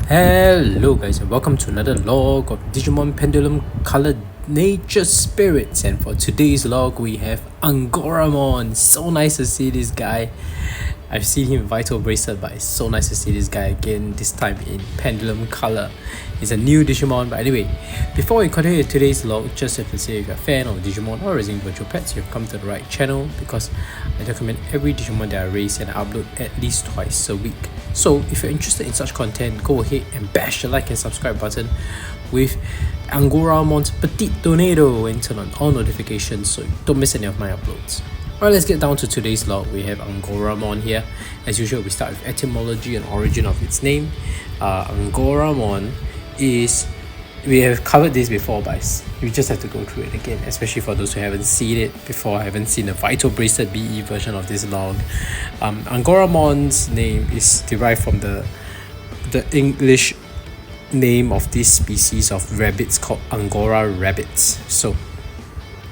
Hello guys and welcome to another log of Digimon Pendulum Color Nature Spirits, and for today's log we have Angoramon. So nice to see this guy. I've seen him in Vital Bracelet, but it's so nice to see this guy again, this time in Pendulum Color. He's a new Digimon, but anyway, before we continue today's log, just have to say if you're a fan of Digimon or raising virtual pets, you've come to the right channel, because I document every Digimon that I raise and I upload at least twice a week. So if you're interested in such content, go ahead and bash the like and subscribe button with Angoramon's Petit Tornado and turn on all notifications so you don't miss any of my uploads. Alright, let's get down to today's log. We have Angoramon here. As usual, we start with etymology and origin of its name. Angoramon is, we have covered this before, but we just have to go through it again, especially for those who haven't seen it before, haven't seen the Vital Bracelet BE version of this log. Angoramon's name is derived from the English name of this species of rabbits called Angora rabbits. So,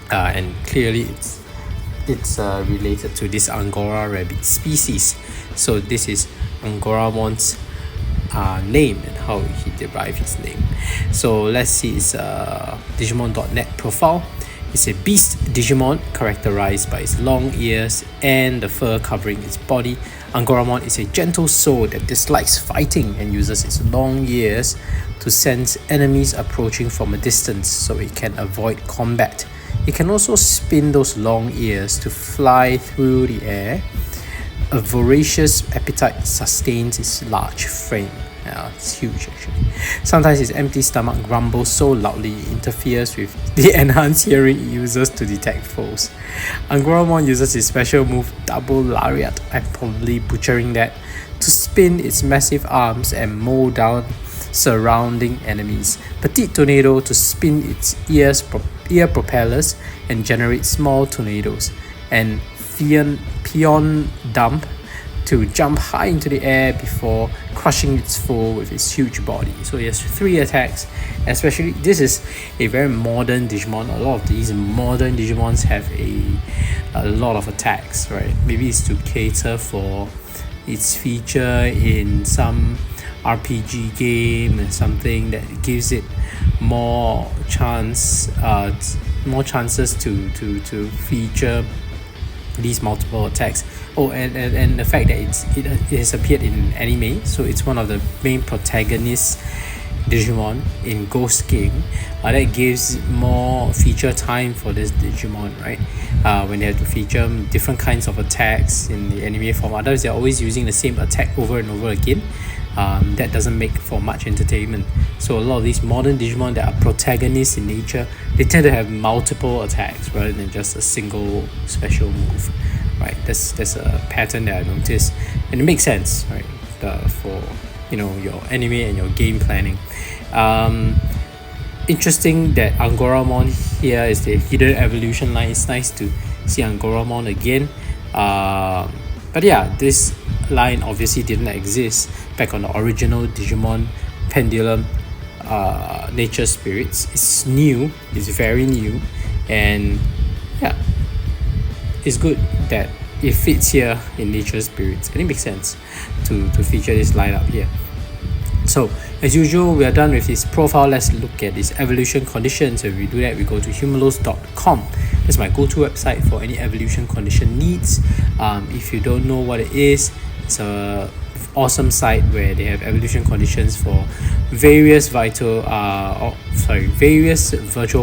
and clearly it's related to this Angora rabbit species. So this is Angoramon's name and how he derived his name. So let's see his Digimon.net profile. It's a beast Digimon characterized by its long ears and the fur covering its body. Angoramon is a gentle soul that dislikes fighting and uses its long ears to sense enemies approaching from a distance so it can avoid combat. It can also spin those long ears to fly through the air. A voracious appetite sustains its large frame. It's huge actually. Sometimes its empty stomach grumbles so loudly it interferes with the enhanced hearing it uses to detect foes. Angoramon uses its special move Double Lariat, I'm probably butchering that, to spin its massive arms and mow down surrounding enemies. Petit Tornado to spin its ear propellers and generate small tornadoes. And Peon Dump to jump high into the air before crushing its foe with its huge body. So it has 3 attacks. Especially, this is a very modern Digimon. A lot of these modern Digimons have a lot of attacks, right? Maybe it's to cater for its feature in some RPG game and something that gives it more chances to feature these multiple attacks. Oh, and the fact that it has appeared in anime, so it's one of the main protagonists Digimon in Ghost Game. That gives more feature time for this Digimon, right? When they have to feature different kinds of attacks in the anime form. Otherwise, they're always using the same attack over and over again. That doesn't make for much entertainment. So a lot of these modern Digimon that are protagonists in nature, they tend to have multiple attacks rather than just a single special move, right? That's a pattern that I noticed, and it makes sense, right? For your anime and your game planning. Interesting that Angoramon here is the hidden evolution line. It's nice to see Angoramon again. But yeah, this line obviously didn't exist back on the original Digimon Pendulum Nature Spirits. It's new, it's very new, and yeah, it's good that it fits here in Nature Spirits, and it makes sense to feature this lineup here. So as usual, we are done with this profile. Let's look at these evolution conditions. If we do that, we go to humalos.com. That's my go-to website for any evolution condition needs. If you don't know what it is, it's a awesome site where they have evolution conditions for various virtual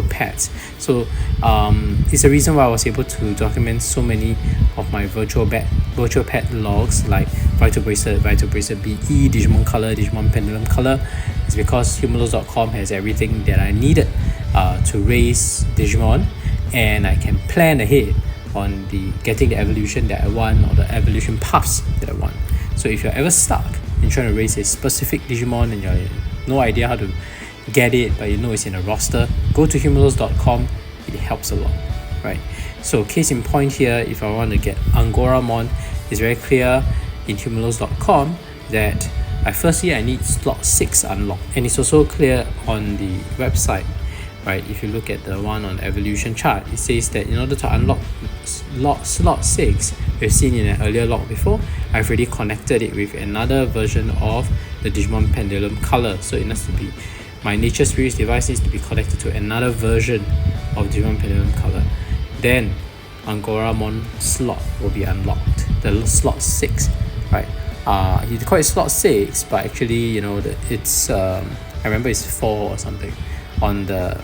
pets. So it's the reason why I was able to document so many of my virtual pet logs, like Vital Bracelet BE, Digimon Color, Digimon Pendulum Color. It's because humalos.com has everything that I needed to raise Digimon, and I can plan ahead on getting the evolution that I want, or the evolution paths that I want. So if you're ever stuck in trying to raise a specific Digimon and you have no idea how to get it, but you know it's in a roster, go to humalos.com. It helps a lot, right? So case in point here, if I want to get Angoramon, it's very clear in humalos.com that firstly I need slot 6 unlocked, and it's also clear on the website right? If you look at the one on evolution chart, it says that in order to unlock slot 6, we've seen in an earlier log before, I've already connected it with another version of the Digimon Pendulum color. So it has to be, my Nature Spirits device needs to be connected to another version of Digimon Pendulum color. Then Angoramon slot will be unlocked, the slot 6, right? You call it slot 6, but actually, you know, it's I remember it's 4 or something on the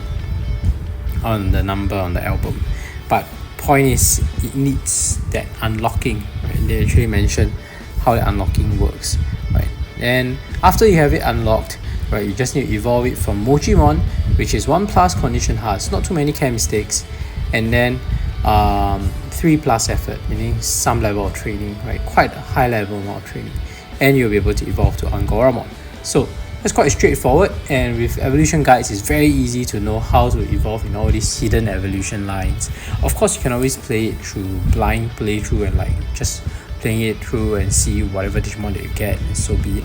number on the album. But point is, it needs that unlocking, right? They actually mention how the unlocking works, right? And after you have it unlocked, right, you just need to evolve it from Mochimon, which is 1+ condition hearts, not too many chem mistakes, and then 3+ effort, meaning some level of training, right? Quite a high level amount of training, and you'll be able to evolve to Angoramon. So that's quite straightforward, and with evolution guides, it's very easy to know how to evolve in all these hidden evolution lines. Of course, you can always play it through blind playthrough and like just playing it through and see whatever Digimon that you get, and so be it.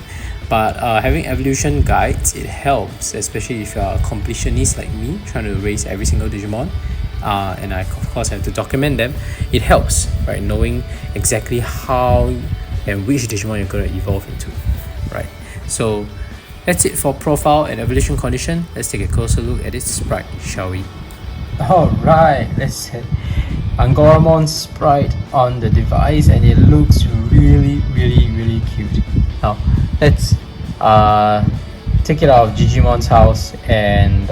But having evolution guides, it helps, especially if you're a completionist like me, trying to raise every single Digimon. And I of course have to document them. It helps, right, knowing exactly how and which Digimon you're going to evolve into, right? So that's it for profile and evolution condition. Let's take a closer look at its sprite, shall we? Alright, let's set Angoramon's sprite on the device, and it looks really cute. Now let's take it out of Digimon's house and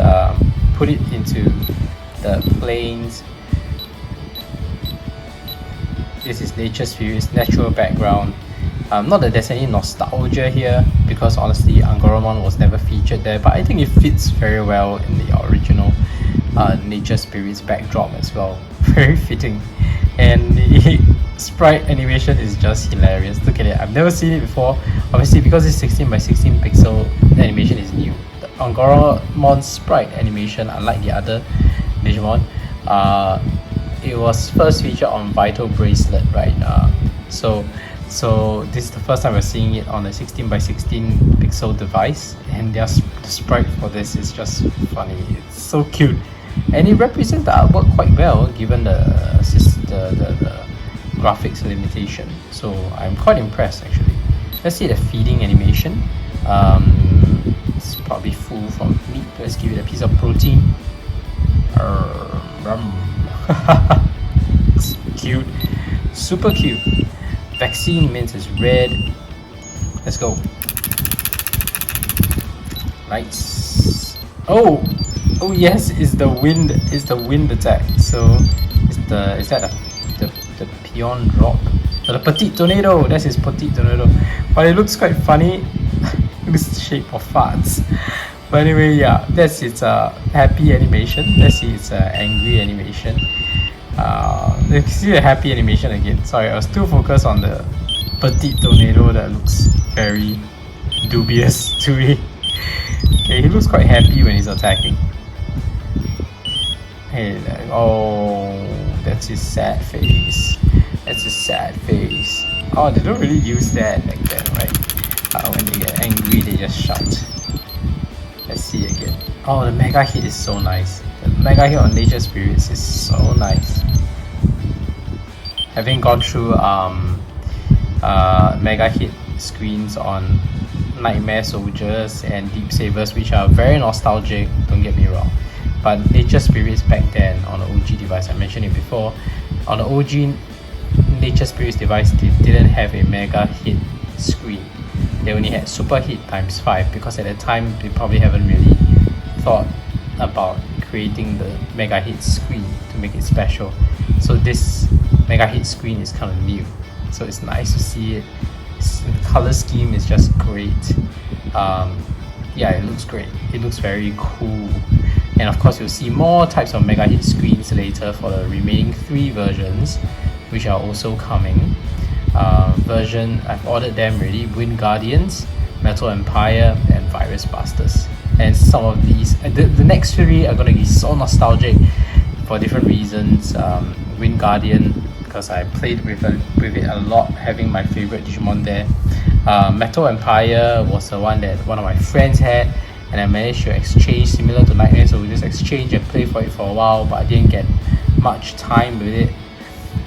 put it into the planes. This is Nature Spirits, natural background. Not that there's any nostalgia here, because honestly Angoramon was never featured there, but I think it fits very well in the original Nature Spirits backdrop as well. Very fitting, and the sprite animation is just hilarious. Look at it, I've never seen it before. Obviously because it's 16x16 pixel, the animation is new. The Angoramon sprite animation, unlike the other Digimon, it was first featured on Vital Bracelet, right? So this is the first time we're seeing it on a 16x16 pixel device, and the sprite for this is just funny. It's so cute, and it represents the artwork quite well given the graphics limitation. So I'm quite impressed actually. Let's see the feeding animation. It's probably full from meat. Let's give it a piece of protein. It's cute, super cute. Vaccine mint is red. Let's go. Nice. Oh yes, it's the wind attack. So is that the peon drop? Oh, the petite tornado. That's his petite tornado. But it looks quite funny. Looks the shape of farts. But anyway, yeah, that's its happy animation. Let's see its angry animation. Let's see the happy animation again. Sorry, I was too focused on the petite tornado that looks very dubious to me. Okay, he looks quite happy when he's attacking. Hey, oh, that's his sad face. That's his sad face. Oh, they don't really use that back then, right? When they get angry, they just shout. Let's see again. Oh, the mega hit is so nice. The mega hit on Nature Spirits is so nice. Having gone through mega hit screens on Nightmare Soldiers and Deep Savers, which are very nostalgic, don't get me wrong. But Nature Spirits back then on the OG device, I mentioned it before, on the OG Nature Spirits device, they didn't have a mega hit screen. They only had super hit ×5, because at that time they probably haven't really thought about creating the mega hit screen to make it special. So this mega hit screen is kind of new, so it's nice to see it. The color scheme is just great. Yeah, it looks great. It looks very cool. And of course you'll see more types of mega hit screens later for the remaining 3 versions, which are also coming. I've ordered them already: Wind Guardians, Metal Empire, and Virus Busters. And some of these, the next 3 are going to be so nostalgic for different reasons. Wind Guardian, because I played with it a lot, having my favorite Digimon there. Metal Empire was the one that one of my friends had, and I managed to exchange, similar to Nightmare, so we just exchange and play for it for a while, but I didn't get much time with it.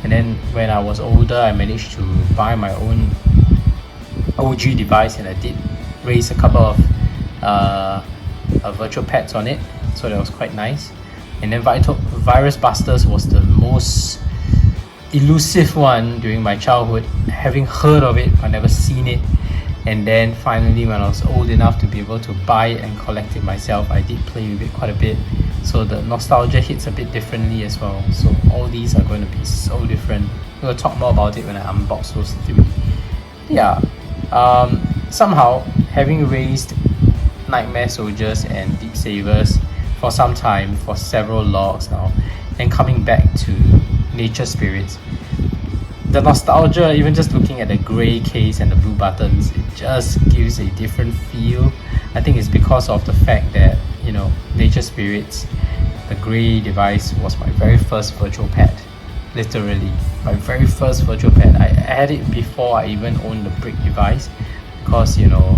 And then when I was older, I managed to buy my own OG device, and I did raise a couple of virtual pets on it, so that was quite nice. And then Virus Busters was the most elusive one during my childhood, having heard of it but never seen it. And then finally, when I was old enough to be able to buy it and collect it myself, I did play with it quite a bit, so the nostalgia hits a bit differently as well. So all these are going to be so different. We'll talk more about it when I unbox those three. Yeah, somehow having raised Nightmare Soldiers and Deep Savers for some time, for several logs now, and coming back to Nature Spirits, the nostalgia, even just looking at the grey case and the blue buttons, it just gives a different feel. I think it's because of the fact that, you know, Nature Spirits, the grey device, was my very first virtual pet. Literally, my very first virtual pet. I had it before I even owned the brick device, because, you know,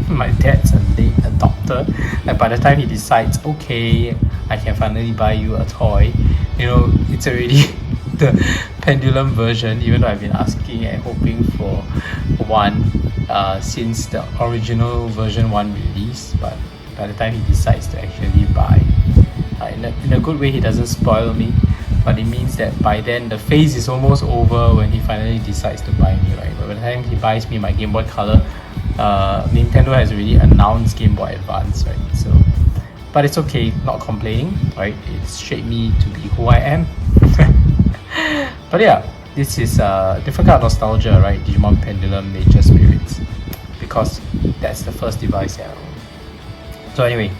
my dad's a late adopter. Like, by the time he decides, okay, I can finally buy you a toy, you know, it's already the Pendulum version, even though I've been asking and hoping for one since the original version 1 release. But by the time he decides to actually buy, in a good way, he doesn't spoil me, but it means that by then the phase is almost over when he finally decides to buy me, right? But by the time he buys me my Game Boy Color, Nintendo has already announced Game Boy Advance, right? So, but it's okay, not complaining, right? It's shaped me to be who I am. But yeah, this is different kind of nostalgia, right? Digimon Pendulum, Nature Spirits, because that's the first device I owned. So anyway,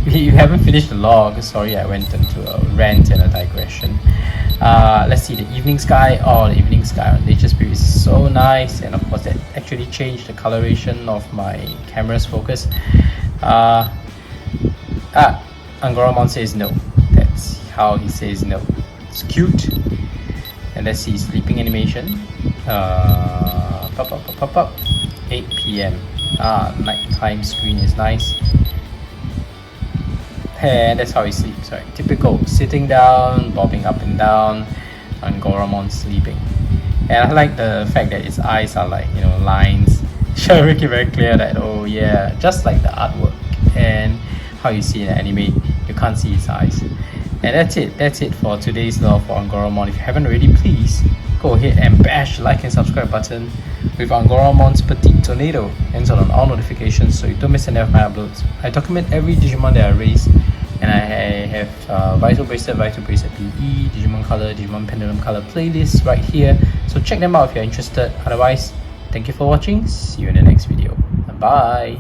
we haven't finished the log. Sorry, I went into a rant and a digression. Let's see, the evening sky. Oh, the evening sky on Nature Spirits is so nice, and of course that actually changed the coloration of my camera's focus. Angoramon says no. That's how he says no. It's cute. And let's see, sleeping animation. Pop. 8 p.m. Nighttime screen is nice. And that's how he sleeps, right? Typical, sitting down, bobbing up and down, Angoramon sleeping. And I like the fact that his eyes are like, you know, lines. Should make it very clear that, oh yeah, just like the artwork and how you see in the anime, you can't see his eyes. And that's it for today's log for Angoramon. If you haven't already, please go ahead and bash the like and subscribe button with Angoramon's Petite Tornado, and turn on all notifications so you don't miss any of my uploads. I document every Digimon that I raise, and I have Vital Bracelet PE, Digimon Color, Digimon Pendulum Color playlists right here, so check them out if you're interested. Otherwise, thank you for watching, see you in the next video, bye.